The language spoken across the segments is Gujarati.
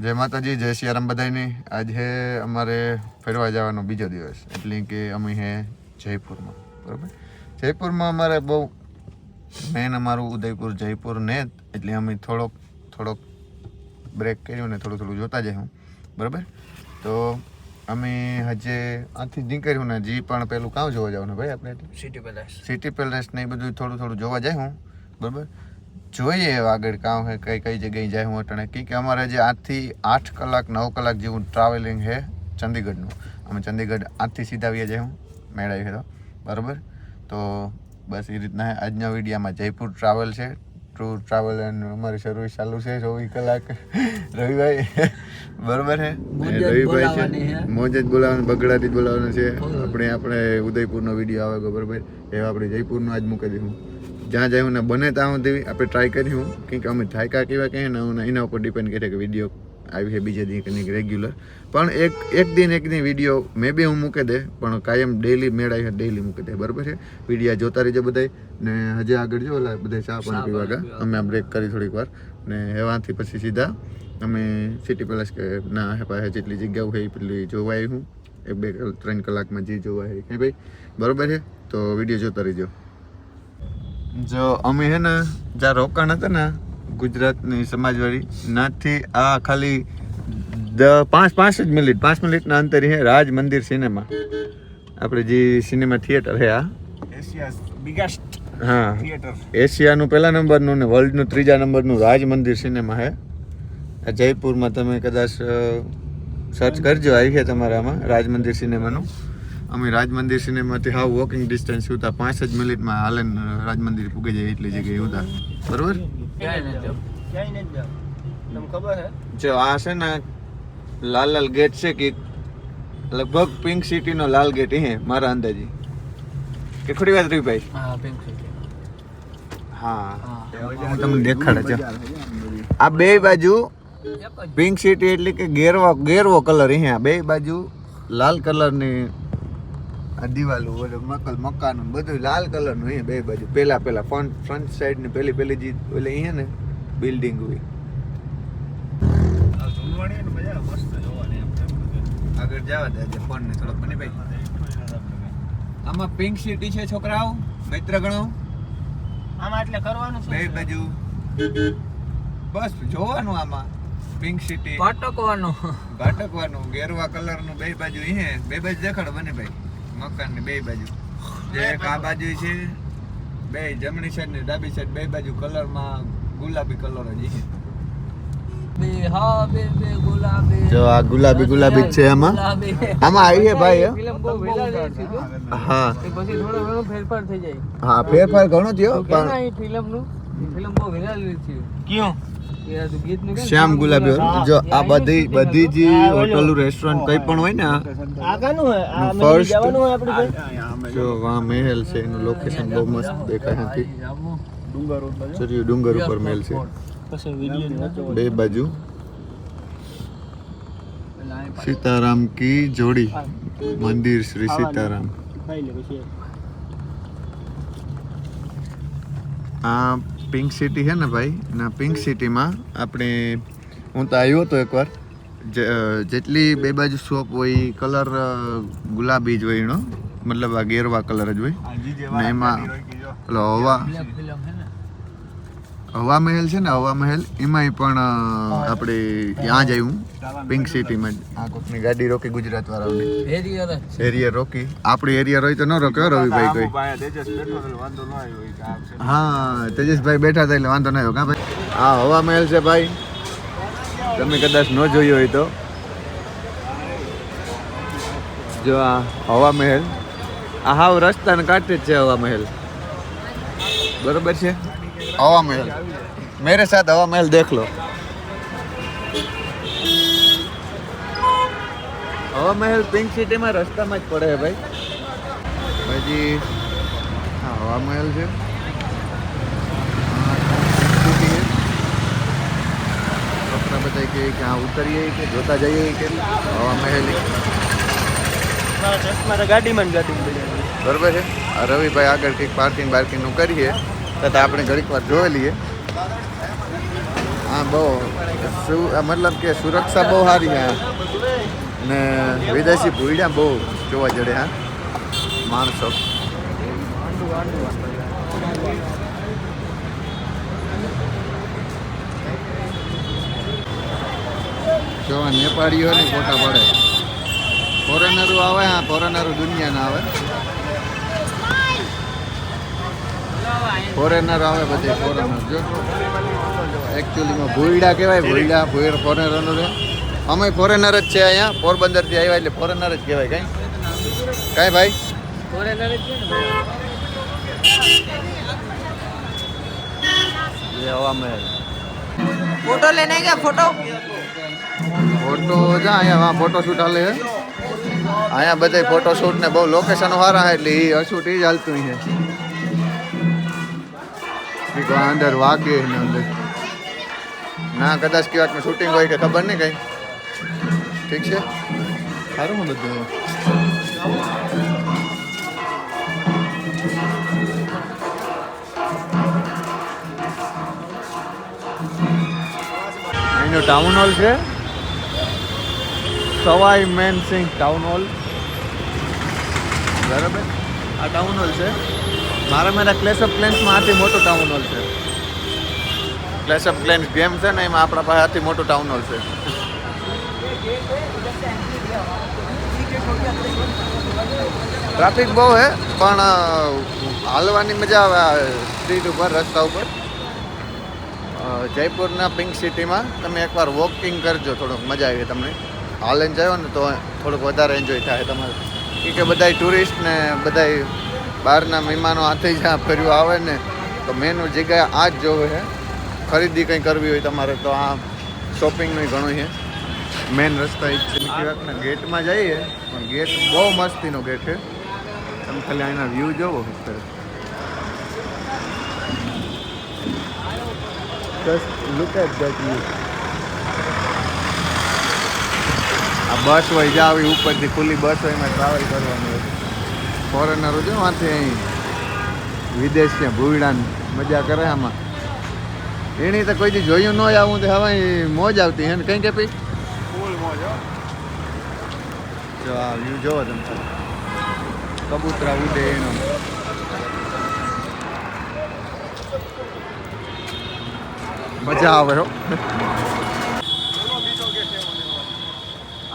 જય માતાજી, જય સિયારામ બધાની. આજે અમારે ફરવા જવાનો બીજો દિવસ, એટલે કે અમે હે જયપુરમાં. બરાબર, જયપુરમાં અમારે બહુ મેન અમારું ઉદયપુર જયપુર ને એટલે અમે થોડોક બ્રેક કર્યું ને થોડું જોતા જઈએ. બરાબર, તો અમે હજે આથી નીકળ્યું ને જી પણ પેલું કાં જોવા જવાનું ભાઈ આપણે? સિટી પેલેસ ને એ બધું થોડું જોવા જાય હું. બરાબર, જોઈએ આગળ કામ હે કઈ જગ્યાએ જાય હું અટાણે કે અમારે જે 8 થી 8 કલાક 9 કલાક જેવું ટ્રાવેલિંગ હે ચંદીગઢનું. અમે ચંદીગઢ 8 થી સીધા આવીએ જાય હું મેળાવી તો. બરાબર, તો બસ એ રીતના આજના વિડીયોમાં જયપુર ટ્રાવેલ છે. ટૂર ટ્રાવેલ એન્ડ અમારી સર્વિસ ચાલુ છે 24 કલાક. રવિભાઈ બરાબર છે, રવિભાઈ છે મોજ જ બોલાવવાનું, બગડાથી જ બોલાવવાનું છે. આપણે ઉદયપુરનો વિડીયો આવે બરાબર, એવા આપણે જયપુરનો આજ મૂકી દઈશું. જ્યાં જાય ને બને ત્યાં સુધી આપણે ટ્રાય કર્યું કેમ કે અમે થાયકા કેવા કહે ને એના ઉપર ડિપેન્ડ કરે કે વિડીયો આવી છે બીજે દી રેગ્યુલર. પણ એક દિન વિડીયો મે બી હું મૂકી દે, પણ કાયમ ડેઈલી મેળાઈ ડેઈલી મૂકી દે. બરાબર છે, વિડીયો જોતા રહીજો બધા. ને હજી આગળ જો બધા ચા પાણી પીવા ગયા. અમે આ બ્રેક કરી થોડીક વાર ને એવાથી પછી સીધા અમે સિટી પેલેસ કે ના હે પાસે જેટલી જગ્યાઓ હોય એટલી જોવા આવી હું. 1-2-3 કલાકમાં જે જોવા હોય કે ભાઈ. બરાબર છે, તો વિડીયો જોતા રહીજો. જો અમે હે ને જ્યાં રોકાણ હતા ને ગુજરાતની સમાજવાડી નાથી આ ખાલી 5 મિનિટના અંતરે હે રાજ મંદિર સિનેમા. આપણે જે સિનેમા થિયેટર હે આ એશિયાઝ બિગેસ્ટ થિયેટર, એશિયાનું 1લા નંબરનું ને વર્લ્ડનું 3જા નંબરનું રાજ મંદિર સિનેમા હે. આ જયપુરમાં તમે કદાચ સર્ચ કરજો, આવી છે તમારા આમાં રાજ મંદિર સિનેમાનું. અમે રાજ મંદિર સિનેમાથી હાવ વોકિંગ ડિસ્ટન્સ હતા, 5 જ મિનિટમાં હાલે રાજ મંદિર પૂગી જાય એટલી જગ્યાએ હતા. બરોબર, જો આ છે ને લાલ ગેટ છે કે લગભગ પિંક સિટી નો લાલ ગેટ હે મારા અંદાજી. કે ખોટી વાત રહી ભાઈ? હા, પિંક સિટી. હા, હું તમને દેખાડે છે. આ બે બાજુ પિંક સિટી એટલે કે ગેરવો કલર હે. બે બાજુ લાલ કલર ની દિવાલો, મકાન બધું લાલ કલર નું હે બે બાજુ. પેલા ફ્રન્ટ સાઈડ ની પેલી જે ઓલે હે ને બિલ્ડિંગ હોય. આગળ જવા દે ફોન ને થોડોક મને ભાઈ. આમાં પિંક સિટી છે છોકરાઓ, મિત્ર ગણો. આમાં એટલે કરવાનું છે બે બાજુ બસ જોવાનું. આમાં પિંક સિટી ઘાટકવાનું ગેરવા કલર નું બે બાજુ હે. બે બાજુ દેખાડો મને ભાઈ મકાન ની બે બાજુ. જે એક આ બાજુ છે, બે જમણી સાઈડ ને ડાબી સાઈડ બે બાજુ કલર માં ગુલાબી કલર જ છે. જો આ ગુલાબી છે. આમાં આવી છે ભાઈ. હા, પછી થોડો ફેરફાર થઈ જાય. હા, ફેરફાર ઘણો થયો પણ ફિલ્મ બહુ વિરાલી છે. ક્યું શ્યામ ગુલાબી. જો આ બધી જ હોટલ રેસ્ટોરન્ટ કઈ પણ હોય ને ફર્સ્ટ જો વા મહેલ છે, એનું લોકેશન બહુ મસ્ત દેખાય છે. ડુંગર ઉપર મહેલ છે બે બાજુ. સીતારામ કી જોડી મંદિર, શ્રી સીતારામ. આ પિંક સિટી છે ને ભાઈ, ના પિંક સિટીમાં આપણે હું તો આવ્યો હતો એકવાર. જેટલી બે બાજુ શોપ હોય કલર ગુલાબી જ હોય એનો મતલબ આ ગેરવા કલર જ હોય ને. એમાં પેલો હવા મહેલ છે ને, હવા મહેલ એમાંય પણ આપણે ત્યાં જ આવ્યું પિંક સિટીમાં. આ કોઈકની ગાડી રોકી ગુજરાત વાળાની એરિયા રોકી. આપણી એરિયા રોય તો ન રોક્યો રવિભાઈ કોઈ. હા, તેજસભાઈ બેઠા હતા એટલે વાંધો ન આવ્યો. કા ભાઈ? હા, હવા મહેલ છે ભાઈ, તમે કદાચ ન જોયો હોય તો. જો આ હવા મહેલ, આ હાવ રસ્તાને કાંઠે જ છે હવા મહેલ. બરોબર છે, હવા મહેલ. મેરે સાથ હવા મહેલ દેખ લો. હવા મહેલ પિંક સિટીમાં રસ્તામાં જ પડે છે ભાઈ. પછી હા હવા મહેલ છે. છોકરા બધા કે આ ઉતરીએ કે જોતા જઈએ કે હવા મહેલ ગાડીમાં બરોબર છે. રવિભાઈ આગળ કંઈક પાર્કિંગ નું કરીએ તથા આપણે ઘડીક વાર જોઈ લઈએ. હા, બહુ મતલબ કે સુરક્ષા બહુ સારી છે ને વિદેશી ભૂડ્યા બહુ જોવા જડે હા માણસો. જો નેપાળીઓ ને ફોટા પડે, ફોરેનરો આવે, હા ફોરેનરો દુનિયાના આવે, ફોરેનર આવે બધે ફોરેનર. જો એકચ્યુઅલીમાં ભૂયડા કહેવાય, ભૂયડા ફોરેનરનો રે. અમે ફોરેનર જ છે અહીંયા, પોરબંદરથી આવ્યા એટલે ફોરેનર જ કહેવાય. કાંઈ ભાઈ ફોરેનર જ છે ને. હવા મહેલ फोटो लेने क्या फोटो ફોટો જા અહીંયા ફોટો શૂટ હાલે છે અહીંયા બધા ફોટો શૂટ ને બહુ લોકેશનો સારા છે એટલે એ હસૂટ એ જ હાલતું છે. અંદર વાગે ને અંદર ના કદાચ કેવાક શૂટિંગ હોય કે ખબર નહીં કઈ. ઠીક છે સારું ને બધું. અહીંનો ટાઉન હોલ છે સવાઈ મેનસિંહ ટાઉન હોલ. બરાબર આ ટાઉન હોલ છે મારા ક્લેશ ઓફ ક્લેન્સમાં આથી મોટું ટાઉન હોલ છે. ક્લેશ ઓફ ક્લેન્સ ગેમ છે ને એમાં આપણા પાસે આથી મોટું ટાઉન હોલ છે. ટ્રાફિક બહુ છે પણ હાલવાની મજા આવે સ્ટ્રીટ ઉપર, રસ્તા ઉપર. જયપુરના પિંક સિટીમાં તમે એકવાર વોકિંગ કરજો, થોડુંક મજા આવી તમને. હાલીને જાઓ ને તો થોડુંક વધારે એન્જોય થાય તમારે. કે બધા ટુરિસ્ટ ને બધા બહારના મહેમાનો હાથે જ્યાં ફર્યું આવે ને તો મેન જગ્યાએ આ જ જોવે છે. ખરીદી કંઈ કરવી હોય તમારે તો આ શોપિંગનું ઘણું છે. મેન રસ્તા એ જ છે. નીકળવાના ગેટમાં જઈએ પણ ગેટ બહુ મસ્તીનો ગેટ છે. તમે ખાલી અહીંના વ્યૂ જોવો. Just look at that view. આ બસ હોય જ્યાં આવી ઉપરથી ખુલ્લી બસ હોય એમાં ટ્રાવેલ કરવાનું હોય. ફોરેનરો જો આથી અહીં વિદેશ છે ભૂયડા મજા કરે આમાં. એની તો કોઈ દી જોયું ન હોય આવું તો હવે મોજ આવતી હે ને કંઈ કે ભાઈ ફૂલ મોજ. જો આ વ્યૂ જોવો તમે, કબૂતરા ઉડે એનો. મજા આવે હો.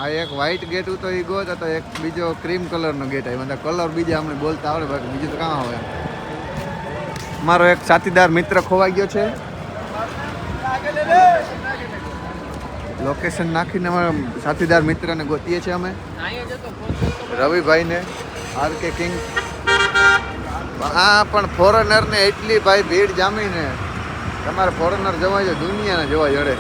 આ એક વ્હાઈટ ગેટ તો એ ગોત હતો, એક બીજો ક્રીમ કલરનો ગેટ આવ્યો. બધા કલર બીજા અમને બોલતા આવડે, બાકી બીજું તો કાં આવે. મારો એક સાથીદાર મિત્ર ખોવાઈ ગયો છે. લોકેશન નાખીને અમારા સાથીદાર મિત્રને ગોતીએ છીએ અમે, રવિભાઈને, આર કે કિંગ. હા પણ ફોરેનરને એટલી ભાઈ ભીડ જામીને તમારે ફોરેનર જવા છે દુનિયાને જોવા જડે.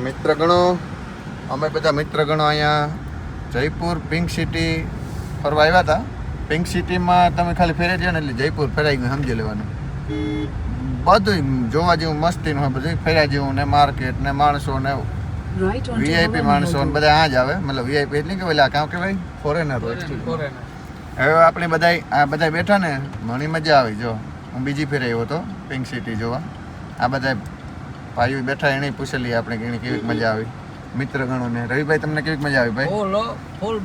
મિત્રગણો, અમે બધા મિત્રગણો અહીંયા જયપુર પિંક સિટી ફરવા આવ્યા હતા. પિંક સિટીમાં તમે ખાલી ફેરે જાઓ ને એટલે જયપુર ફેરાઈ ગયું સમજી લેવાનું. બધું જોવા જેવું મસ્તીનું હોય, બધું ફેર્યા જેવું ને માર્કેટ ને માણસો ને વીઆઈપી માણસો ને બધા આ જ આવે. મતલબ વીઆઈપી એટલે કે પેલા કાં કહેવાય ફોરેનર હોય. હવે આપણે બધા બેઠા ને ઘણી મજા આવી. જો હું બીજી ફેર આવ્યો હતો પિંક સિટી જોવા. આ બધા ભાઈઓ બેઠા એને પૂછેલી આપણે કે કેવી મજા આવી મિત્ર ગણો ને. રવિભાઈ તમને કેવી મજા આવી ભાઈ? ફૂલ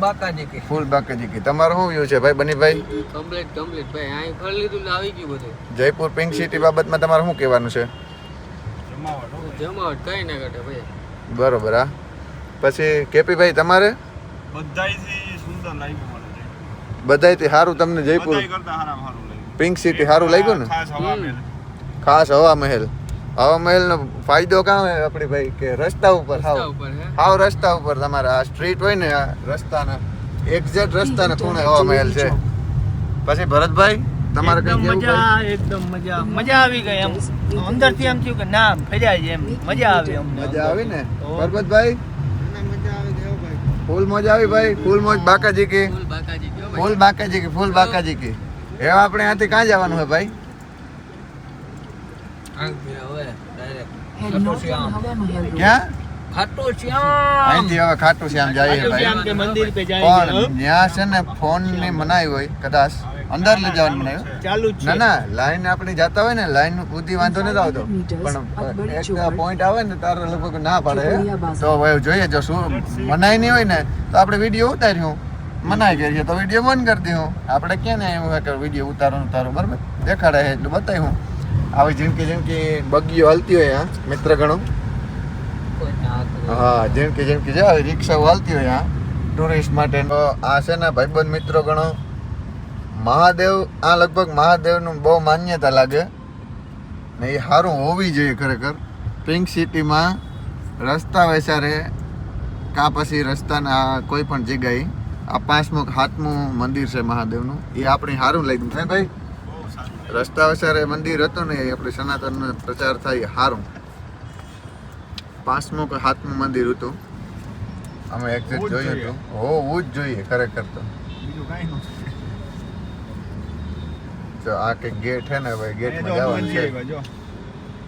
બાકાજી કી. તમારું શું વ્યૂ છે ભાઈ બનીભાઈ? કમ્પ્લીટ ભાઈ અહીં ફરી લીધું આવી ગયું બધું. જયપુર પિંક સિટી બાબતમાં તમારે શું કહેવાનું છે? જમાવટ કઈ ના ઘટે ભાઈ. બરોબર. હા પછી કેપી ભાઈ તમારે? બધાયથી સુંદર લાગ્યું મને. બધાયથી સારું તમને જયપુર પિંક સિટી સારું લાગ્યું ને? ખાસ હવા મહેલ. હવા મહેલનો ફાયદો કાં હોય આપણી ભાઈ કે રસ્તા ઉપર હાવ રસ્તા ઉપર તમારે આ સ્ટ્રીટ હોય ને આ રસ્તાના એક્ઝેક્ટ રસ્તાના ખૂણે હવા મહેલ છે. પછી ભરતભાઈ તમારે કઈ કેવું? એકદમ મજા આવી ગઈ એમ અંદરથી એમ થયું કે ના ફર્યા છે એમ મજા આવી. મજા આવી ને પરબતભાઈ? ફૂલ મોજ આવી ભાઈ. ફૂલ મોજ બાકાજી કી. ફૂલ બાકાજી કી. એવા આપણે ત્યાંથી ક્યાં જવાનું હોય ભાઈ? ક્યાં? ખાટું શ્યામ અહીંથી હવે ખાટું શ્યામ જાય ખાટું શ્યામ ભાઈ કે મંદિર पे जाएंगे પણ ત્યાં છે ને ફોન ની મનાઈ હોય કદાચ અંદર લઈ જવાનું મનાઈ હોય. ચાલુ જ ના છે ના લાઈન આપણે જતા હોય ને લાઈન સુધી વાંધો નથી આવતો પણ એક પોઈન્ટ આવે ને તારે લગભગ ના પાડે તો હવે જોઈએ જો શું મનાઈ નહીં હોય ને તો આપણે વિડીયો ઉતાર્યું મનાઈ કરીએ તો વિડીયો બંધ કરી દઉં આપણે ક્યાં ને એવું કે વિડીયો ઉતારો બરાબર દેખાડે છે એટલું બતાવ્યું આવી ઝીણકી બગીઓ હાલતી હોય આ મિત્ર ગણો હા ઝીણકી જે આવી રિક્ષાઓ હાલતી હોય આ ટુરિસ્ટ માટે તો આ છે ને ભાઈબંધ મિત્રો ગણો મહાદેવ આ લગભગ મહાદેવનું બહુ માન્યતા લાગે ને એ સારું હોવી જોઈએ ખરેખર પિંક સિટીમાં રસ્તા વેચારે કાં પછી રસ્તાના કોઈ પણ જગ્યાએ આ 5મું 7મું મંદિર છે મહાદેવનું એ આપણે સારું લાગ્યું હે ભાઈ રસ્તા વેચારે મંદિર હતું ને એ આપણે સનાતનનો પ્રચાર થાય સારું 5મું કે 7મું મંદિર હતું અમે એક્ઝેક્ટ જોયું હતું હોવું જ જોઈએ ખરેખર તો બીજું કાંઈ નથી તો આ કે ગેટ હે ને ભાઈ ગેટમાં જવાનું છે જો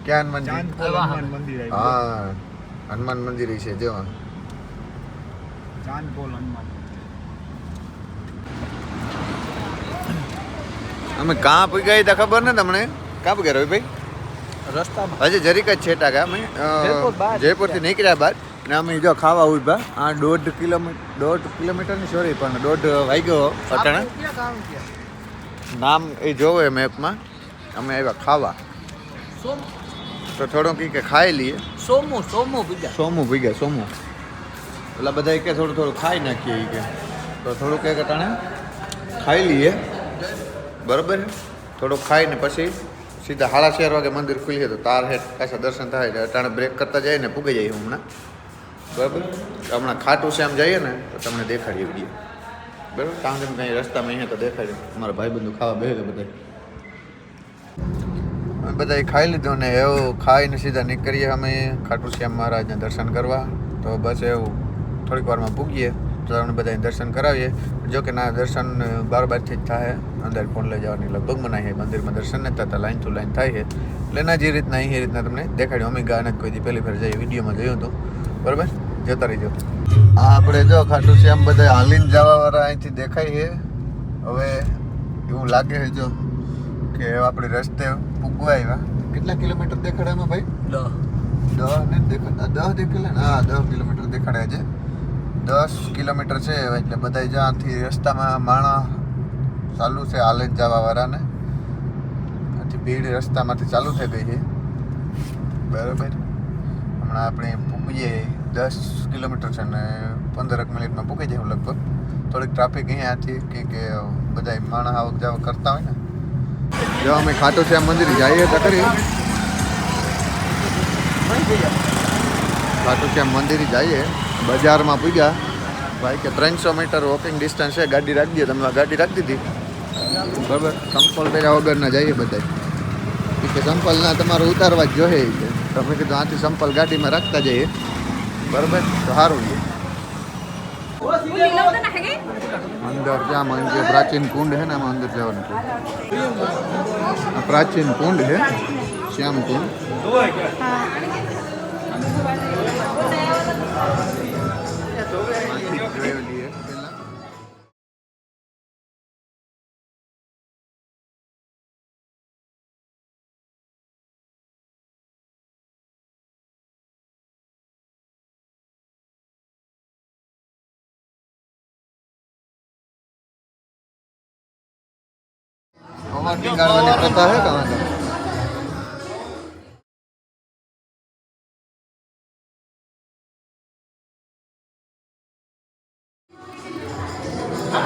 ક્યાં મંદિર ચાંદપોલ હનુમાન મંદિર આવ્યું હા હનુમાન મંદિર છે જો ચાંદપોલ હનુમાન અમે કાં પૂગ્યા હતા ખબર ને તમને કાં પૂગ્યા રવિભાઈ રસ્તામાં હજી જરીક જ છેટા ગયા અમે જયપુરથી નીકળ્યા બાદ ને અમે જો ખાવા ઉભા આ 1.5 કિલોમીટરની સોરી પણ 1.5 વાગ્યો અટાણે નામ એ જોવે મેપમાં અમે આવ્યા ખાવા તો થોડું કે ખાઈ લઈએ સોમું બીજા સોમું ભીગા સોમું પેલા બધા કે થોડું ખાઈ નાખીએ એ કે તો થોડુંક એક અટાણે ખાઈ લઈએ બરાબર થોડુંક ખાઈને પછી સીધા 4:30 વાગે મંદિર ખુલીએ તો તાર હેઠ પાછા દર્શન થાય એટલે અટાણે બ્રેક કરતા જઈએ ને પૂગી જઈએ હમણાં બરાબર હમણાં ખાટું શ્યામ જઈએ ને તો તમને દેખાડીએ વિડીયો બરાબર કારણ કે કંઈ રસ્તામાં અહીંયા તો દેખાડ્યું અમારા ભાઈબંધુ ખાવા બેસે બધા બધાએ ખાઈ લીધું ને એવું ખાઈને સીધા નીકળીએ અમે ખાટુ શ્યામ મહારાજના દર્શન કરવા તો બસ એવું થોડીક વારમાં પૂગીએ તો આપણે બધાને દર્શન કરાવીએ જો કે ના દર્શન 12:00 જ થાય અંદર ફોન લઈ જવાની લગભગ મનાય છે મંદિરમાં દર્શન નથી થતા લાઈન ટુ લાઈન થાય છે એટલે ના જે રીતના એ રીતના તમને દેખાડ્યું અમે ગાને કોઈ દી પહેલી ફેર જઈએ વિડીયોમાં જોયું હતું બરાબર જતા રહીજો આ આપણે જો ખાટુ શ્યામ બધા હાલીને જવાવાળા અહીંથી દેખાય છે હવે એવું લાગે છે જો કે આપણે રસ્તે પૂગવા આવ્યા કેટલા કિલોમીટર દેખાડે એમાં ભાઈ 10 ને દેખાડે 10 દેખાડે ને હા 10 કિલોમીટર દેખાડે છે 10 કિલોમીટર છે એટલે બધા જ્યાંથી રસ્તામાં માણસ ચાલુ છે હાલીને જવા વાળાને આથી ભીડ રસ્તામાંથી ચાલુ થઈ ગઈ છે બરાબર હમણાં આપણે પૂગીએ 10 કિલોમીટર છે ને 15 મિનિટમાં પૂગી જાય લગભગ થોડીક ટ્રાફિક અહીંયાથી કે બધા માણસ આવક જાવક કરતા હોય ને જો અમે ખાટુ શ્યામ મંદિર જઈએ તો ખરી ખાટુ શ્યામ મંદિર જઈએ બજારમાં પૂગ્યા ભાઈ કે 300 મીટર વોકિંગ ડિસ્ટન્સ છે ગાડી રાખી દઈએ તમે ગાડી રાખી દીધી બરાબર સંપલ પહેર્યા વગરના જઈએ બધા કે સંપલ ના તમારે ઉતારવા જ જોઈએ છે તમે કીધું આથી સંપલ ગાડીમાં રાખતા જઈએ બરાબર તો સારું છે અંદર જ્યાં મંદિર પ્રાચીન કુંડ છે ને આમાં અંદર જવાનું છે આ પ્રાચીન કુંડ છે શ્યામ કુંડ निकालने प्रथा है कहाँ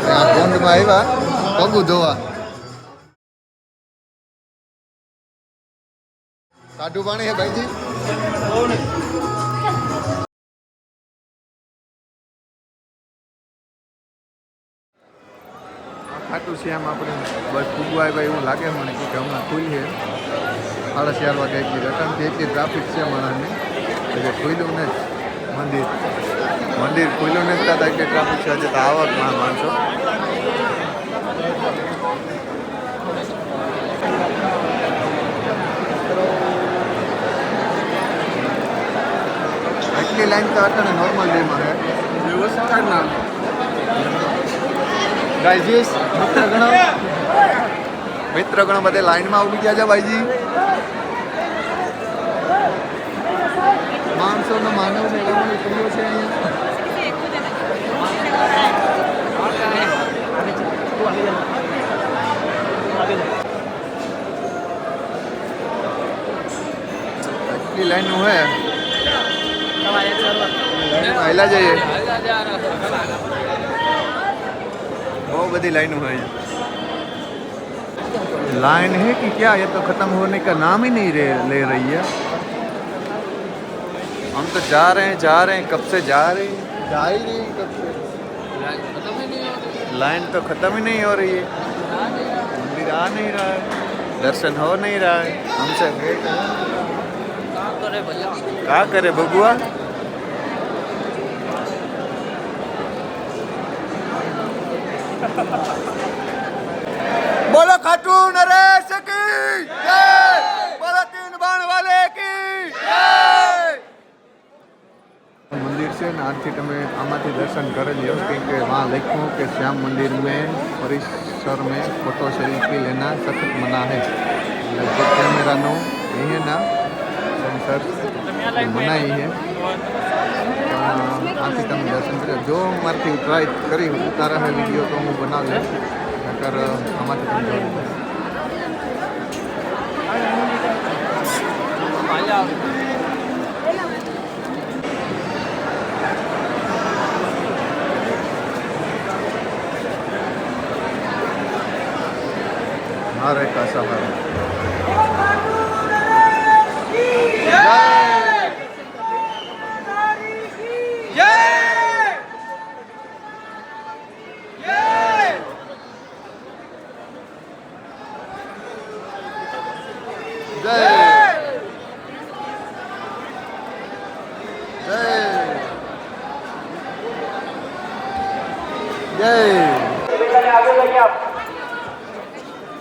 का कुंड में આવ્યા પગું ધોવા કાઢું પાણી હે ભાઈજી ખાટુ શ્યામ આપણે બસ પૂગવા આવ્યા એવું લાગે મને કે હમણાં ખુલીએ 4:30 વાગે એટલી રટનથી એટલી ટ્રાફિક છે માણસની એટલે ખુલ્યું ને મંદિર ખુલ્યું નથી થતા એટલી ટ્રાફિક છે હજી તો આવકમાં માણસો એટલી આટલી લાઈન તો અત્યારે નોર્મલ ડેમાં છે વ્યવસ્થાના ગાઈજીસ મિત્રગણો બધે લાઈનમાં ઉભી ગયા છે ભાઈજી. માણસોનો માનવ મેળામાં નીકળ્યો છે અહીંયા. એટલી લાઈનનું હે પહેલા જઈએ. बहुत बड़ी लाइन है लाइन है कि क्या ये तो खत्म होने का नाम ही नहीं ले रही है. हम तो जा रहे हैं कब से जा रहे हैं जा ही नहीं कब से. लाइन तो खत्म ही नहीं हो रही है. मंदिर आ नहीं रहा है दर्शन हो नहीं रहा है हमसे. क्या करे बबुआ. बोलो खाटू नरेश की जय. बोलो तीन बाण वाले की जय. मंदिर से ना आज તમે આમાંથી દર્શન કરી લ્યો क्योंकि वहाँ लिखूँ कि श्याम मंदिर में परिसर में फोटो सेल्फी लेना सख्त मना है. जो कैमरा नो ये है ना सेंसर मनाई है. આથી તમે દર્શન કર્યો. જો મારથી ટ્રાય કરી ઉતારા હે વિડીયો તો હું બનાવી નકર આમાંથી તમે જોઈ મારે કા સફર. आगे जाइए आप.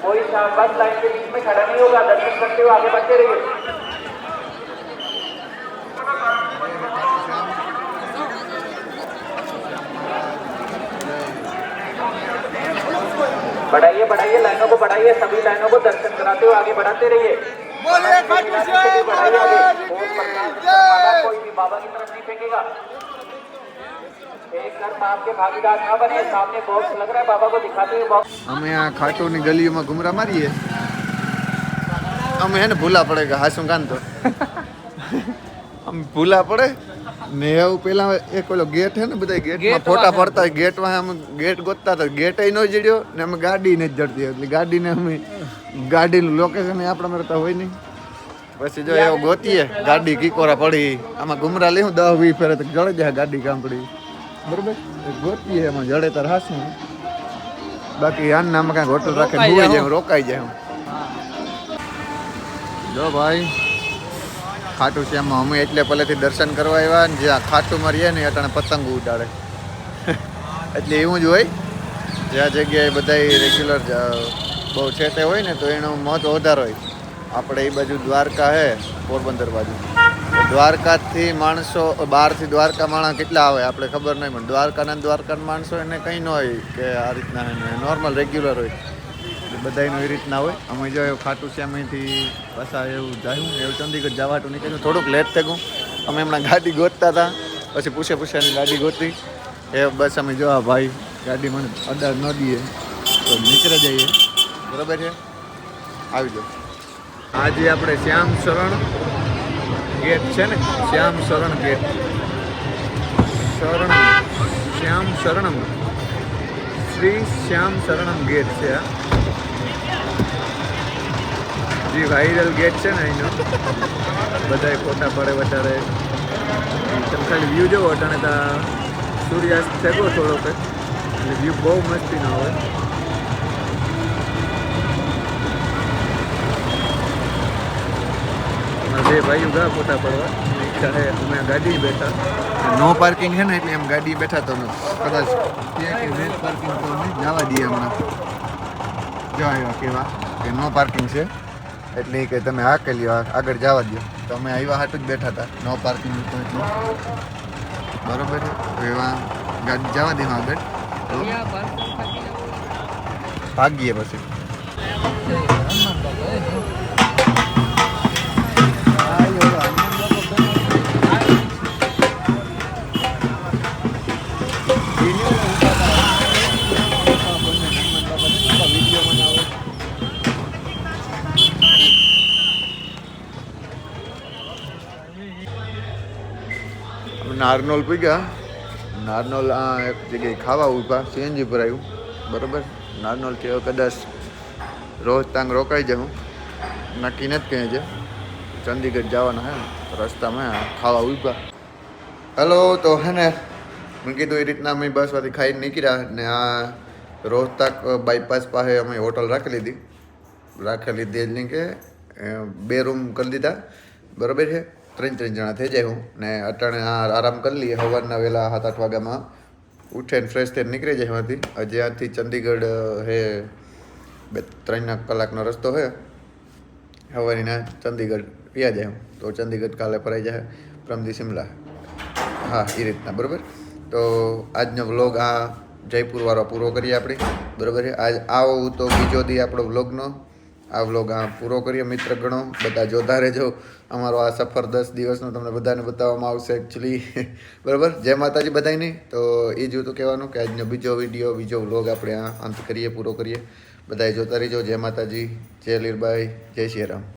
कोई बस लाइन के बीच में खड़ा नहीं होगा. दर्शन करते हुए आगे बढ़ते रहिए. बढ़ाइए बढ़ाइए लाइनों को बढ़ाइए. सभी लाइनों को दर्शन कराते हुए आगे बढ़ाते रहिए. बोले खाटू श्याम महाराज की जय. कोई भी बाबा की तरफ नहीं फेंकेगा. एक तरफ आपके भागीदार ना बने. सामने बॉक्स लग रहा है बाबा को दिखाते हुए बॉक्स. અમે આ ખાટોની ગલીઓમાં ઘુમરા મારીએ. અમે હે ને ભૂલા પડે હાસું કાન તો અમે ભૂલા પડે ને એવું પેલા એક ઓલો ગેટ હે ને બધા ગેટમાં ફોટા પડતા હોય. ગેટમાં અમે ગેટ ગોતતા હતા. ગેટ ન જડ્યો ને અમે ગાડી ને જ જડતી એટલે ગાડીને અમે ગાડીનું લોકેશન આપણા મળતા હોય નહીં. પછી જો એવું ગોતીએ ગાડી કીકોરા પડી આમાં ઘુમરા લેવું 10-20 ફેરે તો જડે જાય ગાડી કાંપડી બરોબર. ગોતીએ એમાં જડે તાર હાસું. બાકી આને આમાં કાંઈક હોટલ રાખે ભૂઈ જાય રોકાઈ જાય. જો ભાઈ ખાટુ શ્યામમાં અમે એટલે પહેલેથી દર્શન કરવા આવ્યા ને જ્યાં ખાટુ મારીએ ને અટાણે પતંગ ઉડાડે એટલે એવું જ હોય. જ્યાં જગ્યાએ બધા રેગ્યુલર બહુ છે તે હોય ને તો એનું મહત્વ વધારે હોય. આપણે એ બાજુ દ્વારકા હે પોરબંદર બાજુ. દ્વારકાથી માણસો બહારથી દ્વારકા માણસ કેટલા આવે આપણે ખબર નહીં પણ દ્વારકાના માણસો એને કંઈ ન હોય કે આ રીતના નોર્મલ રેગ્યુલર હોય. બધાનું એ રીતના હોય. અમે જો ખાટુ શ્યામથી પાછા એવું જાયું એવું ચંદીગઢ જવાતું નીકળ્યું. થોડુંક લેટ થઈ ગયું. અમે હમણાં ગાડી ગોતતા હતા પછી પૂછ્યાની ગાડી ગોતી એ બસ અમે જો ભાઈ ગાડી મને અડાર ન દઈએ તો નીકળે જઈએ બરાબર છે. આવી જાઓ. આજે આપણે શ્યામ શરણ ગેટ છે ને શ્યામ શરણ ગેટ શ્યામ શરણમ શ્રી શ્યામ શરણમ ગેટ છે. જે વાયરલ ગેટ છે ને એનો બધા ફોટા પડે વધારે. તમે ખાલી વ્યૂ જોવો અટાણે ત્યાં સૂર્યાસ્ત થયો થોડોક એટલે વ્યૂ બહુ મસ્તી ના હોય. બે ભાઈઓ ગયા ફોટા પડવા ઈચ્છા છે. અમે ગાડી બેઠા નો પાર્કિંગ છે ને એટલે એમ ગાડી બેઠા તો કદાચ નેટ પાર્કિંગ તો નહીં જવા દઈએ હમણાં. જો આવ્યા કેવા કે નો પાર્કિંગ છે એટલે કે તમે આ કરી લ્યો આગળ જવા દો તો અમે આવ્યા હાટું જ બેઠા હતા નો પાર્કિંગ હતું એટલે બરોબર છે તો એવા ગાડી જવા દે આગળ તો ભાગીએ પછી નારનોલ પી ગયા નારનોલ આ એક જગ્યાએ ખાવા ઉભા સીએનજી પર આવ્યું બરાબર નારનોલથી હવે કદાચ રોહતાંગ રોકાઈ જાઉં નક્કી નથી કહે છે ચંદીગઢ જવાના હે રસ્તામાં ખાવા ઉભા હેલો તો હે ને મેં કીધું એ રીતના અમે બસમાંથી ખાઈને નીકળ્યા ને આ રોહતાક બાયપાસ પાસે અમે હોટલ રાખી લીધી એટલે કે 2 રૂમ કરી દીધા બરાબર છે 3 જણા થઈ જાય હું ને અટાણે આરામ કરી લઈએ સવારના વહેલા 7-8 વાગ્યામાં ઉઠીને ફ્રેશ થઈને નીકળી જાય એમાંથી હજી ત્યાંથી ચંદીગઢ હે 2-3 કલાકનો રસ્તો છે સવારીના ચંદીગઢ વ્યા જાય તો ચંદીગઢ કાલે ફરાઈ જાય પ્રમદી શિમલા હા એ રીતના બરાબર તો આજનો વ્લોગ આ જયપુરવાળો પૂરો કરીએ આપણે બરાબર છે આજ આવો તો બીજો દી આપણો વ્લોગનો આ વ્લોગ આ પૂરો કરીએ મિત્ર ગણો બધા જોતા રહેજો અમારો આ સફર 10 દિવસનો તમને બધાને બતાવવામાં આવશે એકચ્યુઅલી બરાબર જય માતાજી બધાને તો એ જ હતું કહેવાનું કે આજનો બીજો વિડીયો બીજો વ્લોગ આપણે આ અંત કરીએ પૂરો કરીએ બધાએ જોતા રહેજો જય માતાજી જય લીરબાઈ જય શ્રી રામ